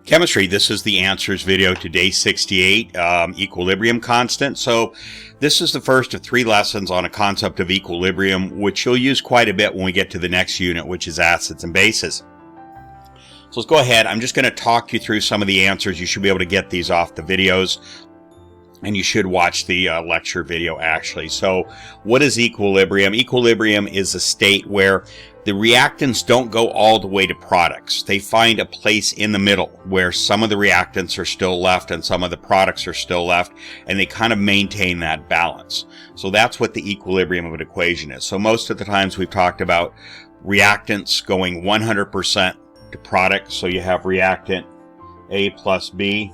Chemistry, this is the answers video to day 68, equilibrium constant. So this is the first of 3 lessons on a concept of equilibrium, which you'll use quite a bit when we get to the next unit, which is acids and bases. So let's go ahead. I'm just going to talk you through some of the answers. You should be able to get these off the videos, and you should watch the lecture video actually. So what is equilibrium? Equilibrium is a state where the reactants don't go all the way to products. They find a place in the middle where some of the reactants are still left and some of the products are still left, and they kind of maintain that balance. So that's what the equilibrium of an equation is. So most of the times we've talked about reactants going 100% to products. So you have reactant A plus B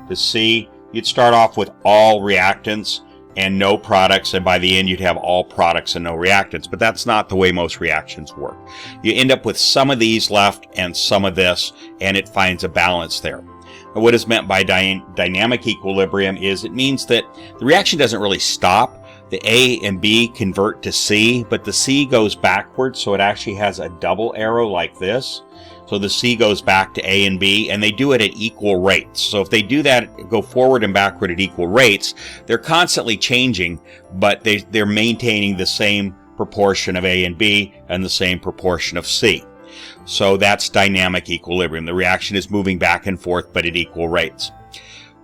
to C. You'd start off with all reactants and no products, and by the end you'd have all products and no reactants. But that's not the way most reactions work. You end up with some of these left and some of this, and it finds a balance there. Now, what is meant by dynamic equilibrium is it means that the reaction doesn't really stop. The A and B convert to C, but the C goes backwards, so it actually has a double arrow like this. So the C goes back to A and B, and they do it at equal rates. So if they do that, go forward and backward at equal rates, they're constantly changing, but they're maintaining the same proportion of A and B and the same proportion of C. So that's dynamic equilibrium. The reaction is moving back and forth, but at equal rates.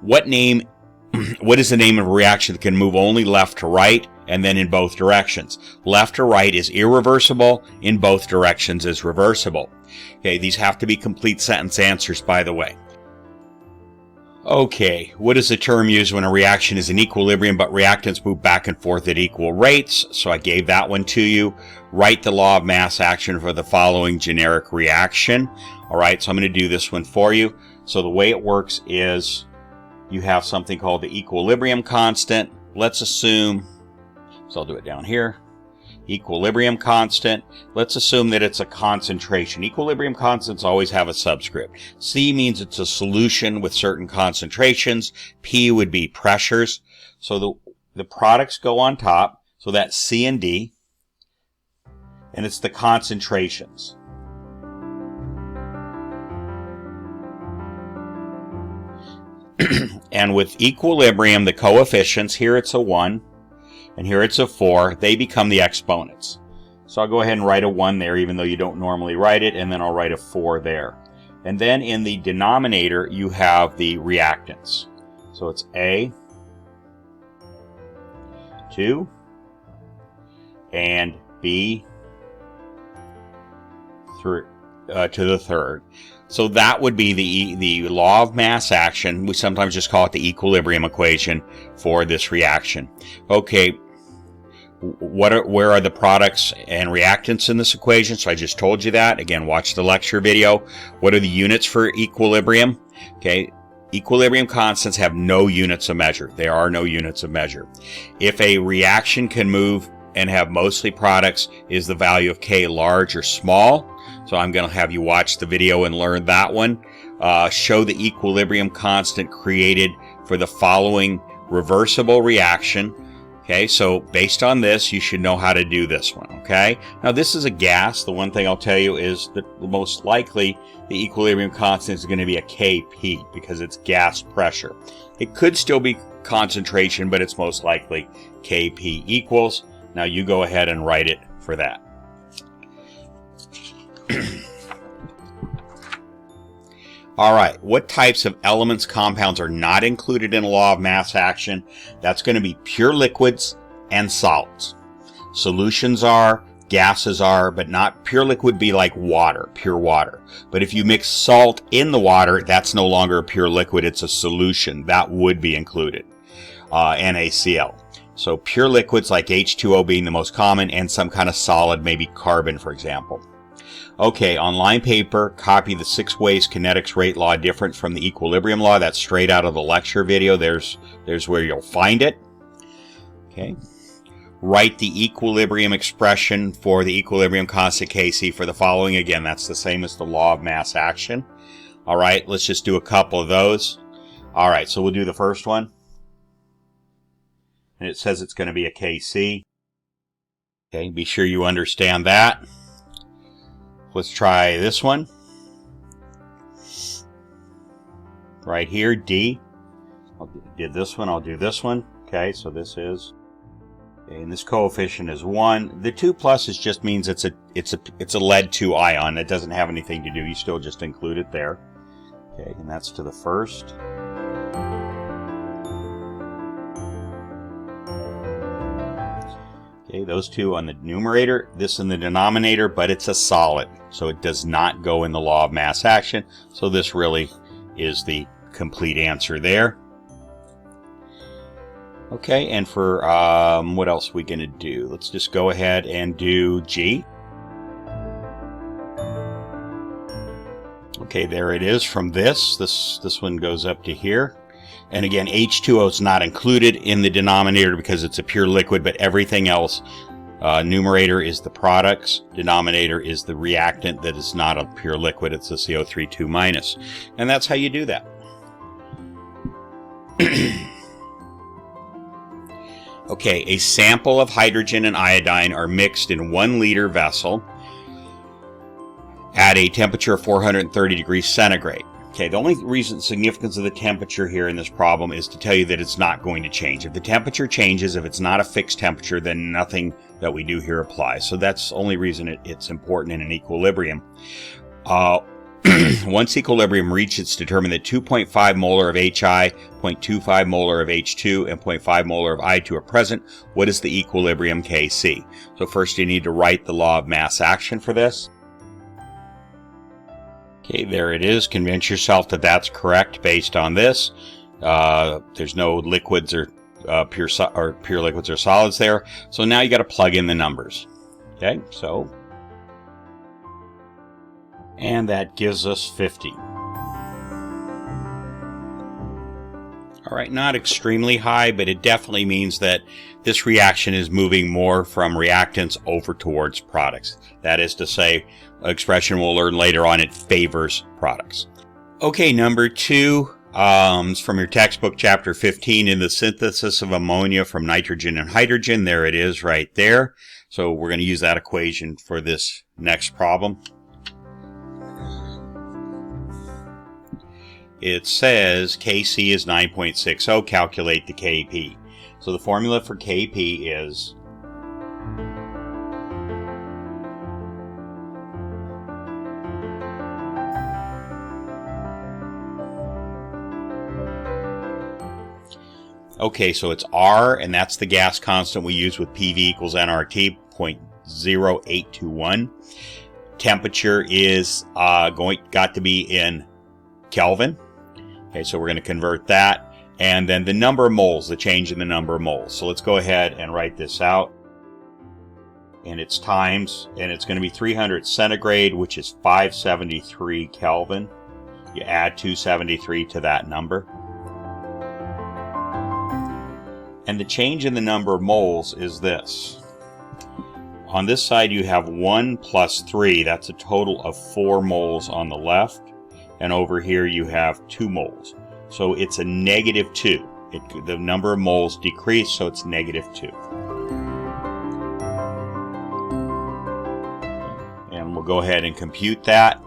What is the name of a reaction that can move only left to right and then in both directions? Left to right is irreversible. In both directions is reversible. Okay, these have to be complete sentence answers, by the way. Okay, what is the term used when a reaction is in equilibrium but reactants move back and forth at equal rates? So I gave that one to you. Write the law of mass action for the following generic reaction. All right, so I'm going to do this one for you. So the way it works is you have something called the equilibrium constant. Let's assume, so I'll do it down here. Equilibrium constant. Let's assume that it's a concentration. Equilibrium constants always have a subscript. C means it's a solution with certain concentrations. P would be pressures. So the products go on top. So that's C and D. And it's the concentrations. And with equilibrium, the coefficients, here it's a 1. And here it's a 4, they become the exponents. So I'll go ahead and write a 1 there, even though you don't normally write it, and then I'll write a 4 there. And then in the denominator, you have the reactants. So it's A, 2, and B, 3, to the third. So that would be the law of mass action. We sometimes just call it the equilibrium equation for this reaction. Okay, where are the products and reactants in this equation? So I just told you that. Again, watch the lecture video. What are the units for equilibrium? Okay, equilibrium constants have no units of measure. There are no units of measure. If a reaction can move and have mostly products, is the value of K large or small? So I'm going to have you watch the video and learn that one. Show the equilibrium constant created for the following reversible reaction. Okay, so based on this, you should know how to do this one, okay? Now, this is a gas. The one thing I'll tell you is that most likely the equilibrium constant is going to be a Kp because it's gas pressure. It could still be concentration, but it's most likely Kp equals. Now, you go ahead and write it for that. All right, what types of elements, compounds are not included in a law of mass action? That's going to be pure liquids and solids. Solutions are, gases are, but not pure liquid be like water, pure water. But if you mix salt in the water, that's no longer a pure liquid, it's a solution. That would be included, NaCl. So pure liquids like H2O being the most common, and some kind of solid, maybe carbon, for example. Okay, on line paper, copy the 6 ways kinetics rate law different from the equilibrium law. That's straight out of the lecture video. There's where you'll find it. Okay. Write the equilibrium expression for the equilibrium constant Kc for the following. Again, that's the same as the law of mass action. All right, let's just do a couple of those. All right, so we'll do the first one. And it says it's going to be a Kc. Okay, be sure you understand that. Let's try this one. right here, D. I did this one, I'll do this one. Okay, so this is, and this coefficient is 1. The 2 plus just means it's a lead 2 ion. It doesn't have anything to do. You still just include it there. Okay, and that's to the first. Okay, those two on the numerator, this in the denominator, but it's a solid, so it does not go in the law of mass action. So this really is the complete answer there. Okay, and for what else are we going to do? Let's just go ahead and do G. Okay, there it is from this. This one goes up to here. And again, H2O is not included in the denominator because it's a pure liquid, but everything else, numerator is the products, denominator is the reactant that is not a pure liquid, it's a CO3 2-. And that's how you do that. Okay, a sample of hydrogen and iodine are mixed in 1 liter vessel at a temperature of 430 degrees centigrade. Okay, the only reason significance of the temperature here in this problem is to tell you that it's not going to change. If the temperature changes, if it's not a fixed temperature, then nothing that we do here applies. So that's the only reason it's important in an equilibrium. Once equilibrium reaches, it's determined that 2.5 molar of HI, 0.25 molar of H2, and 0.5 molar of I2 are present. What is the equilibrium Kc? So first you need to write the law of mass action for this. Okay, there it is. Convince yourself that that's correct based on this. There's no liquids or pure liquids or solids there. So now you got to plug in the numbers. Okay, so, and that gives us 50. All right, not extremely high, but it definitely means that this reaction is moving more from reactants over towards products. That is to say, expression we'll learn later on, it favors products. Okay, number 2 is from your textbook, chapter 15, in the synthesis of ammonia from nitrogen and hydrogen. There it is right there. So we're going to use that equation for this next problem. It says Kc is 9.60. Calculate the Kp. So the formula for Kp is okay, so it's R, and that's the gas constant we use with PV equals nRT, 0.0821. Temperature is got to be in Kelvin. Okay, so we're going to convert that. And then the number of moles, the change in the number of moles. So let's go ahead and write this out. And it's times, and it's going to be 300 centigrade, which is 573 Kelvin. You add 273 to that number. And the change in the number of moles is this. On this side you have 1 plus 3. That's a total of 4 moles on the left. And over here you have 2 moles. So it's a negative 2. The number of moles decrease, so it's negative 2. And we'll go ahead and compute that.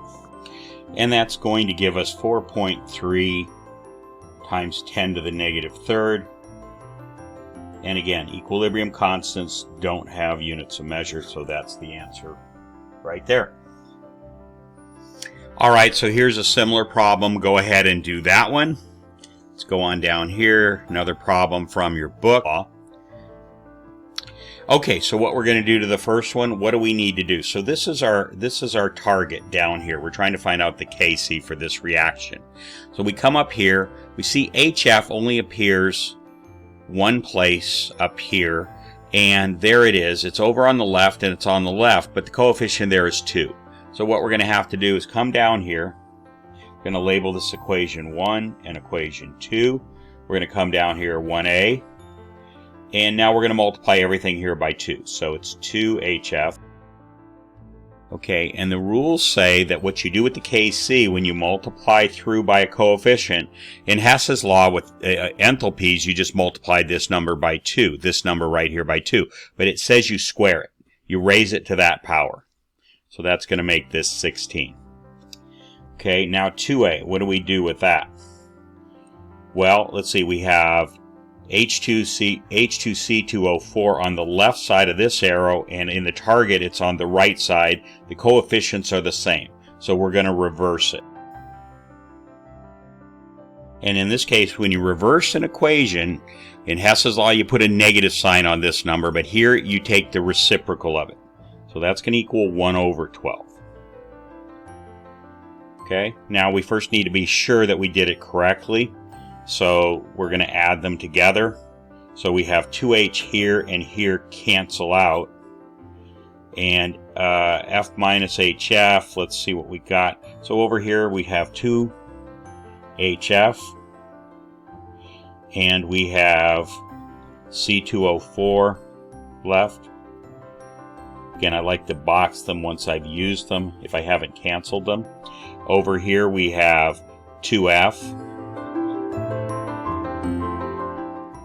And that's going to give us 4.3 times 10 to the negative third. And again, equilibrium constants don't have units of measure, so that's the answer right there. All right, so here's a similar problem. Go ahead and do that one. Let's go on down here. Another problem from your book. Okay, so what we're going to do to the first one, what do we need to do? So this is our target down here. We're trying to find out the Kc for this reaction. So we come up here. We see HF only appears one place up here, and there it is. It's over on the left and it's on the left, but the coefficient there is 2. So what we're going to have to do is come down here. We're going to label this equation 1 and equation 2. We're going to come down here 1a, and now we're going to multiply everything here by 2. So it's 2HF. Okay, and the rules say that what you do with the Kc when you multiply through by a coefficient, in Hess's law with enthalpies, you just multiply this number by 2, this number right here by 2. But it says you square it. You raise it to that power. So that's going to make this 16. Okay, now 2a, what do we do with that? Well, let's see, we have H2C2O4 on the left side of this arrow, and in the target it's on the right side. The coefficients are the same, so we're going to reverse it. And in this case, when you reverse an equation, in Hess's law you put a negative sign on this number, but here you take the reciprocal of it. So that's going to equal 1 over 12. Okay, now we first need to be sure that we did it correctly. So we're going to add them together. So we have 2h here and here cancel out. And f minus hf, let's see what we got. So over here we have 2hf. And we have C2O4 left. Again, I like to box them once I've used them if I haven't canceled them. Over here we have 2F.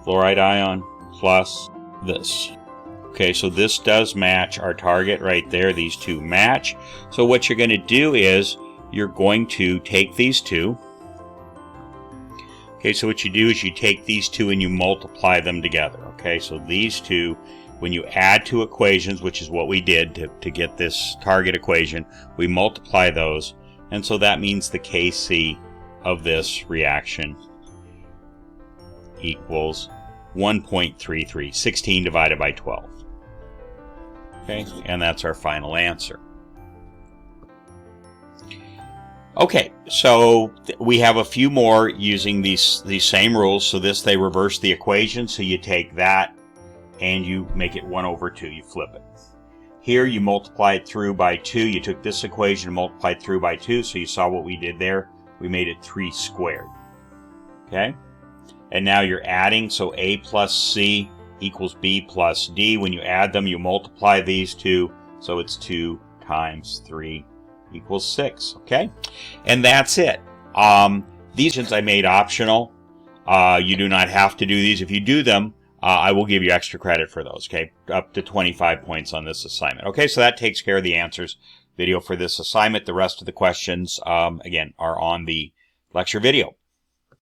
Fluoride ion plus this. Okay, so this does match our target right there. These two match. So what you're going to do is you're going to take these two. Okay, so what you do is you take these two and you multiply them together. Okay, so these two, when you add two equations, which is what we did to get this target equation, we multiply those. And so that means the Kc of this reaction equals 1.33, 16 divided by 12. Okay, and that's our final answer. Okay, so we have a few more using these same rules. So this, they reverse the equation, so you take that and you make it 1 over 2, you flip it. Here you multiply it through by 2, you took this equation and multiplied through by 2, so you saw what we did there. We made it 3 squared. Okay? And now you're adding, so A plus C equals B plus D. When you add them, you multiply these two, so it's 2 times 3 equals 6. Okay? And that's it. These I made optional. You do not have to do these. If you do them, I will give you extra credit for those. Okay? Up to 25 points on this assignment. Okay, so that takes care of the answers video for this assignment. The rest of the questions, again, are on the lecture video.